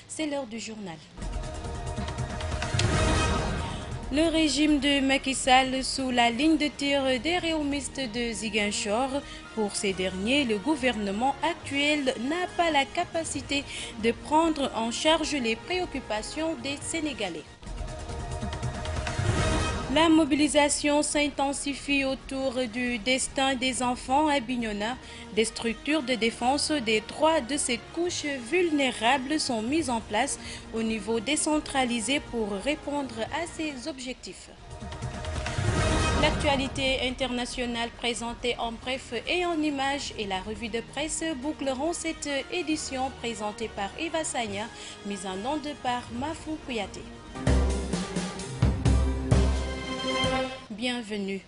C'est l'heure du journal. Le régime de Macky Sall sous la ligne de tir des réumistes de Ziguinchor. Pour ces derniers, le gouvernement actuel n'a pas la capacité de prendre en charge les préoccupations des Sénégalais. La mobilisation s'intensifie autour du destin des enfants à Bignona. Des structures de défense des droits de ces couches vulnérables sont mises en place au niveau décentralisé pour répondre à ces objectifs. L'actualité internationale présentée en bref et en images et la revue de presse boucleront cette édition présentée par Eva Sagna, mise en onde par Mafou Kouyaté. Bienvenue.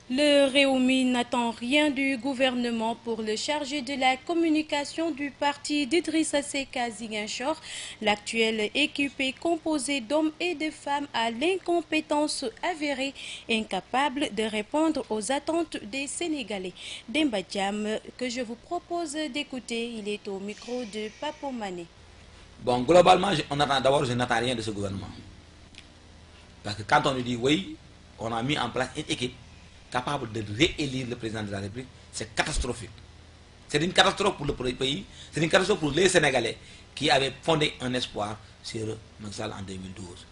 Le Réumi n'attend rien du gouvernement pour le chargé de la communication du parti d'Idrissa Seck à Ziguinchor. L'actuelle équipe est composée d'hommes et de femmes à l'incompétence avérée, incapables de répondre aux attentes des Sénégalais. Demba Diam, que je vous propose d'écouter, il est au micro de Papo Mané. Bon, globalement, d'abord, je n'attends rien de ce gouvernement. Parce que quand on nous dit oui, on a mis en place une équipe capable de réélire le président de la République, c'est catastrophique. C'est une catastrophe pour le pays, c'est une catastrophe pour les Sénégalais qui avaient fondé un espoir sur Macky Sall en 2012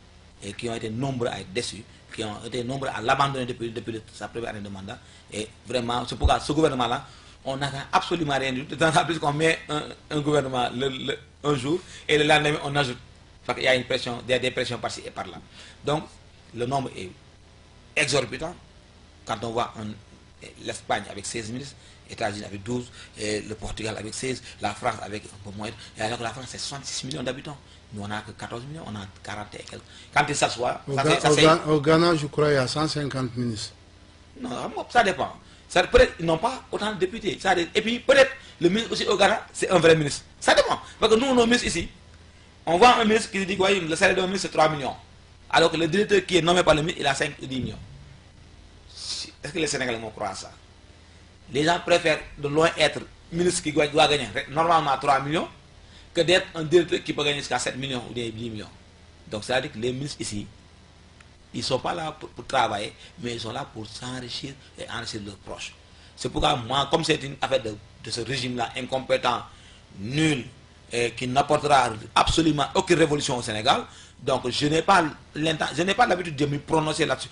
et qui ont été nombreux à être déçus, qui ont été nombreux à l'abandonner depuis sa première année de mandat. Et vraiment, c'est pourquoi ce gouvernement-là, on n'attend absolument rien du tout. D'autant plus qu'on met un gouvernement un jour et le lendemain on ajoute. Parce qu'il y a une pression, des pressions par-ci et par-là. Donc, le nombre est exorbitant. Quand on voit l'Espagne avec 16 ministres, les États-Unis avec 12, et le Portugal avec 16, la France avec un peu moins. Et alors que la France, c'est 66 millions d'habitants. Nous, on n'a que 14 millions, on a 40 et quelques. Quand ils s'assoient... Au Ghana, je crois, il y a 150 ministres. Non, ça dépend. Peut-être ils n'ont pas autant de députés. Et puis, peut-être, le ministre aussi au Ghana, c'est un vrai ministre. Ça dépend. Parce que nous, nos ministres ici, on voit un ministre qui dit que le salaire d'un ministre, c'est 3 millions. Alors que le directeur qui est nommé par le ministre, il a 5 ou 10 millions. Est-ce que les Sénégalais vont croire ça? Les gens préfèrent de loin être ministre qui doit gagner normalement 3 millions que d'être un directeur qui peut gagner jusqu'à 7 millions ou 10 millions. Donc ça veut dire que les ministres ici, ils ne sont pas là pour travailler, mais ils sont là pour s'enrichir et enrichir leurs proches. C'est pourquoi moi, comme c'est une affaire de ce régime-là incompétent, nul, et qui n'apportera absolument aucune révolution au Sénégal, donc je n'ai pas l'habitude de me prononcer là-dessus.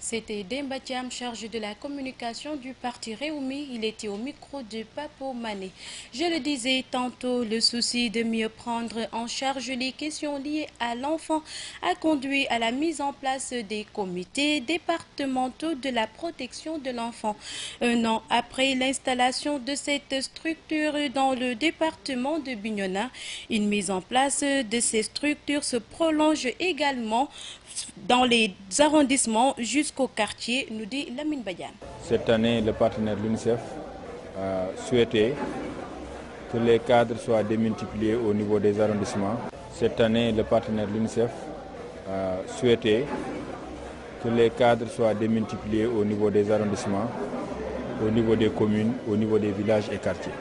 C'était Demba Thiam, chargé de la communication du parti Réumi. Il était au micro de Papo Mané. Je le disais tantôt, le souci de mieux prendre en charge les questions liées à l'enfant a conduit à la mise en place des comités départementaux de la protection de l'enfant. Un an après l'installation de cette structure dans le département de Bignona, une mise en place de ces structures se prolonge également dans les arrondissements jusqu'au quartier, nous dit Lamine Badian. Cette année, le partenaire de l'UNICEF a souhaité que les cadres soient démultipliés au niveau des arrondissements. Cette année, le partenaire de l'UNICEF a souhaité que les cadres soient démultipliés au niveau des arrondissements, au niveau des communes, au niveau des villages et quartiers.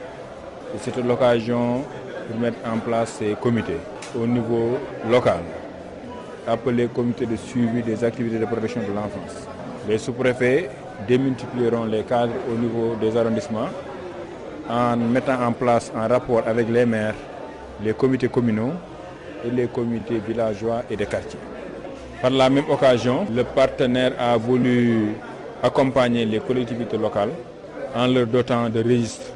Et c'est l'occasion de mettre en place ces comités au niveau local, appelés comités de suivi des activités de protection de l'enfance. Les sous-préfets démultiplieront les cadres au niveau des arrondissements en mettant en place, en rapport avec les maires, les comités communaux et les comités villageois et des quartiers. Par la même occasion, le partenaire a voulu accompagner les collectivités locales en leur dotant de registres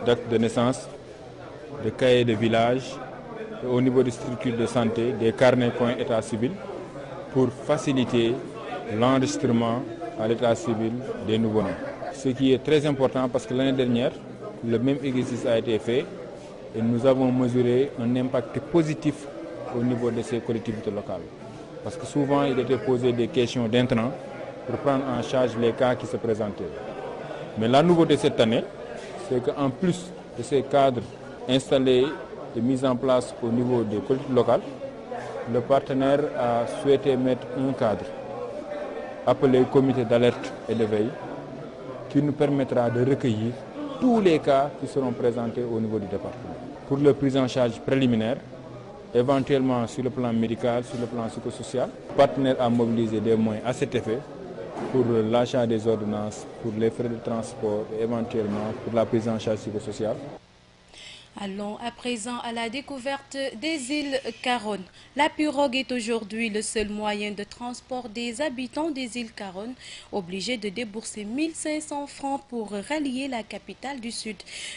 d'actes de naissance, de cahiers de village, au niveau des structures de santé, des carnets points état civil, pour faciliter l'enregistrement à l'état civil des nouveau-nés. Ce qui est très important parce que l'année dernière, le même exercice a été fait et nous avons mesuré un impact positif au niveau de ces collectivités locales. Parce que souvent, il était posé des questions d'intrants pour prendre en charge les cas qui se présentaient. Mais la nouveauté cette année, c'est qu'en plus de ces cadres installés et mis en place au niveau des politiques locales, le partenaire a souhaité mettre un cadre appelé comité d'alerte et de veille qui nous permettra de recueillir tous les cas qui seront présentés au niveau du département. Pour la prise en charge préliminaire, éventuellement sur le plan médical, sur le plan psychosocial, le partenaire a mobilisé des moyens à cet effet pour l'achat des ordonnances, pour les frais de transport et éventuellement pour la prise en charge psychosociale. Allons à présent à la découverte des îles Caronne. La pirogue est aujourd'hui le seul moyen de transport des habitants des îles Caronne, obligés de débourser 1500 francs pour rallier la capitale du Sud.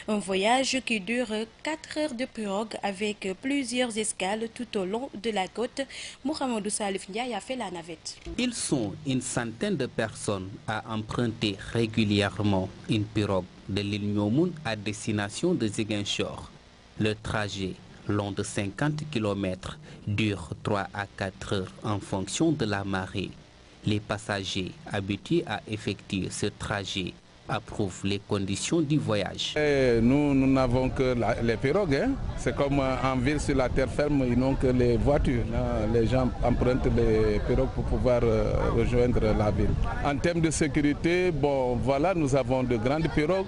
Un voyage qui dure 4 heures de pirogue avec plusieurs escales tout au long de la côte. Mohamedou Salif Ndiaye a fait la navette. Ils sont une centaine de personnes à emprunter régulièrement une pirogue de l'île Nyomoun à destination de Ziguinchor. Le trajet, long de 50 km, dure 3 à 4 heures en fonction de la marée. Les passagers habitués à effectuer ce trajet approuvent les conditions du voyage. Nous n'avons que les pirogues. Hein. C'est comme en ville sur la terre ferme, ils n'ont que les voitures. Les gens empruntent les pirogues pour pouvoir rejoindre la ville. En termes de sécurité, bon, voilà, nous avons de grandes pirogues.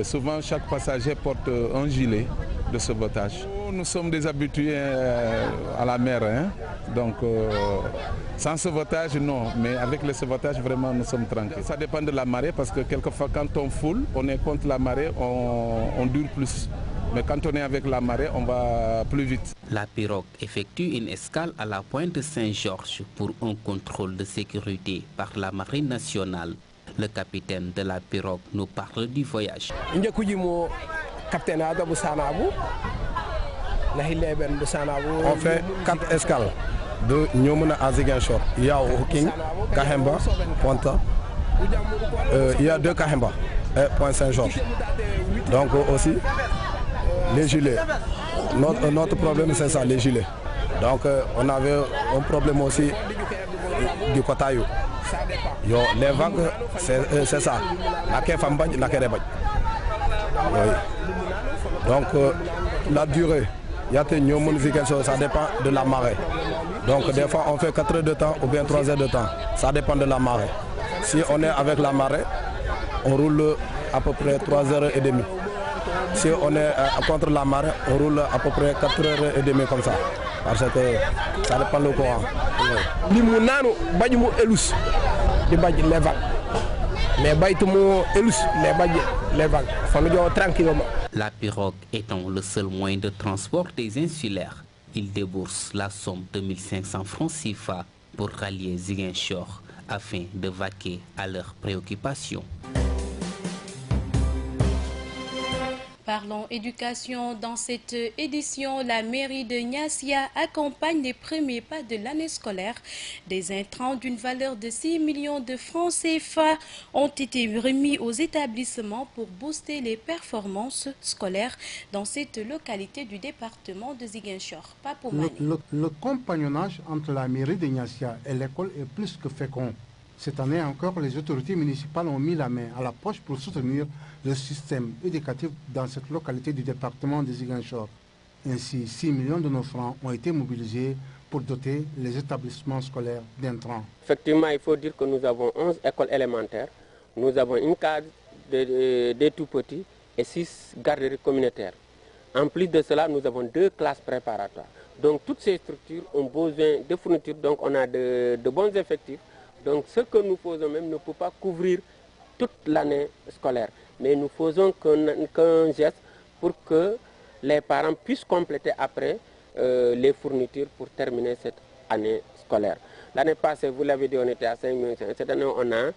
Souvent, chaque passager porte un gilet de sauvetage. Nous sommes des habitués à la mer, hein. Donc sans sauvetage, non, mais avec le sauvetage, vraiment, nous sommes tranquilles. Ça dépend de la marée parce que quelquefois, quand on foule, on est contre la marée, on dure plus. Mais quand on est avec la marée, on va plus vite. La pirogue effectue une escale à la pointe Saint-Georges pour un contrôle de sécurité par la marine nationale. Le capitaine de la pirogue nous parle du voyage. On fait 4 escales de Nyomouna à Ziguinchor. Il y a Hooking, Kahemba, Pointe. Il y a 2 Kahemba et Point Saint-Georges. Donc aussi, les gilets. Notre problème, c'est ça, les gilets. Donc on avait un problème aussi du Kotaïou. Les vagues, c'est ça. Donc la durée, ça dépend de la marée. Donc des fois on fait 4 heures de temps ou bien 3 heures de temps. Ça dépend de la marée. Si on est avec la marée, on roule à peu près 3 heures et demie. Si on est contre la marée, on roule à peu près 4 heures et demie comme ça. Parce que ça dépend du courant. Les vagues. La pirogue étant le seul moyen de transport des insulaires, ils déboursent la somme de 1500 francs CFA pour rallier Ziguinchor afin de vaquer à leurs préoccupations. Parlons éducation. Dans cette édition, la mairie de Niassia accompagne les premiers pas de l'année scolaire. Des intrants d'une valeur de 6 millions de francs CFA ont été remis aux établissements pour booster les performances scolaires dans cette localité du département de Ziguinchor. Le compagnonnage entre la mairie de Niassia et l'école est plus que fécond. Cette année encore, les autorités municipales ont mis la main à la poche pour soutenir le système éducatif dans cette localité du département de Ziguinchor. Ainsi, 6 millions de nos francs ont été mobilisés pour doter les établissements scolaires d'intrants. Effectivement, il faut dire que nous avons 11 écoles élémentaires, nous avons une case des tout-petits et 6 garderies communautaires. En plus de cela, nous avons 2 classes préparatoires. Donc toutes ces structures ont besoin de fournitures, donc on a de bons effectifs. Donc ce que nous faisons même ne peut pas couvrir toute l'année scolaire. Mais nous faisons qu'un geste pour que les parents puissent compléter après les fournitures pour terminer cette année scolaire. L'année passée, vous l'avez dit, on était à 5 millions. Cette année, on a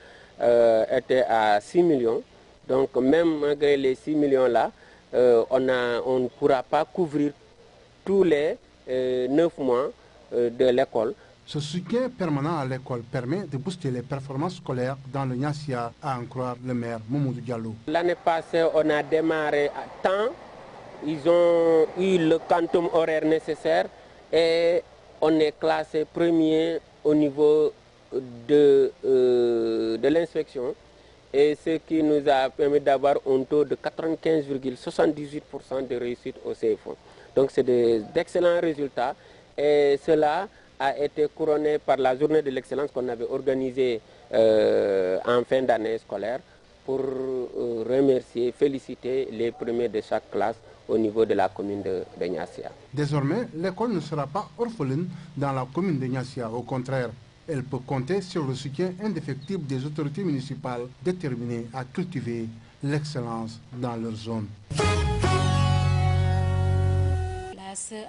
été à 6 millions. Donc même malgré les 6 millions-là, on ne pourra pas couvrir tous les 9 mois de l'école. Ce soutien permanent à l'école permet de booster les performances scolaires dans le Niassia, à en croire le maire Mamadou Diallo. L'année passée, on a démarré à temps. Ils ont eu le quantum horaire nécessaire et on est classé premier au niveau de l'inspection. et ce qui nous a permis d'avoir un taux de 95,78% de réussite au CFO. Donc c'est d'excellents résultats et cela a été couronné par la journée de l'excellence qu'on avait organisée en fin d'année scolaire pour remercier, féliciter les premiers de chaque classe au niveau de la commune de Niassia. Désormais, l'école ne sera pas orpheline dans la commune de Niassia. Au contraire, elle peut compter sur le soutien indéfectible des autorités municipales déterminées à cultiver l'excellence dans leur zone.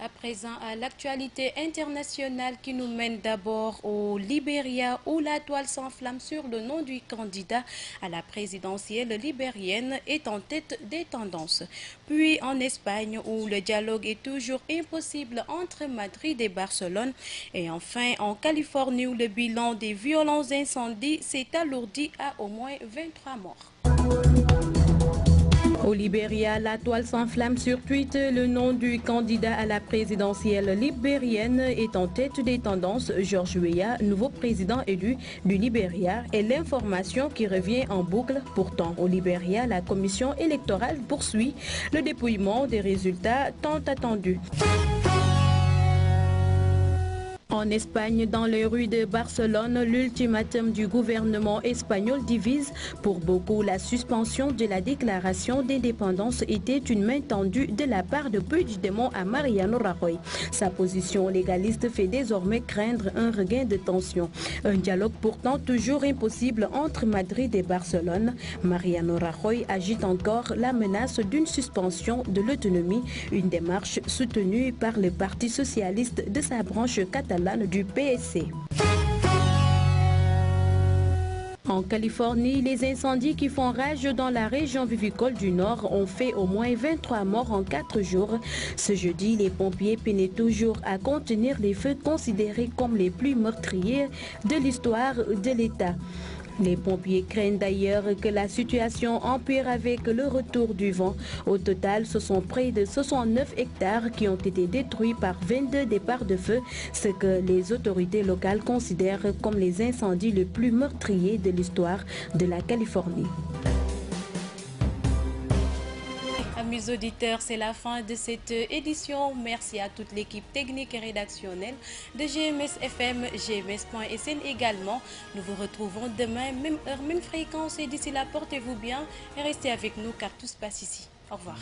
À présent à l'actualité internationale qui nous mène d'abord au Libéria où la toile s'enflamme sur le nom du candidat à la présidentielle libérienne est en tête des tendances. Puis en Espagne où le dialogue est toujours impossible entre Madrid et Barcelone. Et enfin en Californie où le bilan des violents incendies s'est alourdi à au moins 23 morts. Au Libéria, la toile s'enflamme sur Twitter. Le nom du candidat à la présidentielle libérienne est en tête des tendances. George Weah, nouveau président élu du Libéria, est l'information qui revient en boucle. Pourtant, au Libéria, la commission électorale poursuit le dépouillement des résultats tant attendus. En Espagne, dans les rues de Barcelone, l'ultimatum du gouvernement espagnol divise. Pour beaucoup, la suspension de la déclaration d'indépendance était une main tendue de la part de Puigdemont à Mariano Rajoy. Sa position légaliste fait désormais craindre un regain de tension. Un dialogue pourtant toujours impossible entre Madrid et Barcelone. Mariano Rajoy agite encore la menace d'une suspension de l'autonomie, une démarche soutenue par le Parti socialiste de sa branche catalane du PSC. En Californie, les incendies qui font rage dans la région vivicole du Nord ont fait au moins 23 morts en 4 jours. Ce jeudi, les pompiers peinaient toujours à contenir les feux considérés comme les plus meurtriers de l'histoire de l'État. Les pompiers craignent d'ailleurs que la situation empire avec le retour du vent. Au total, ce sont près de 69 hectares qui ont été détruits par 22 départs de feu, ce que les autorités locales considèrent comme les incendies les plus meurtriers de l'histoire de la Californie. Amis auditeurs, c'est la fin de cette édition. Merci à toute l'équipe technique et rédactionnelle de GMS FM, GMS.sn également. Nous vous retrouvons demain, même heure, même fréquence. Et d'ici là, portez-vous bien et restez avec nous car tout se passe ici. Au revoir.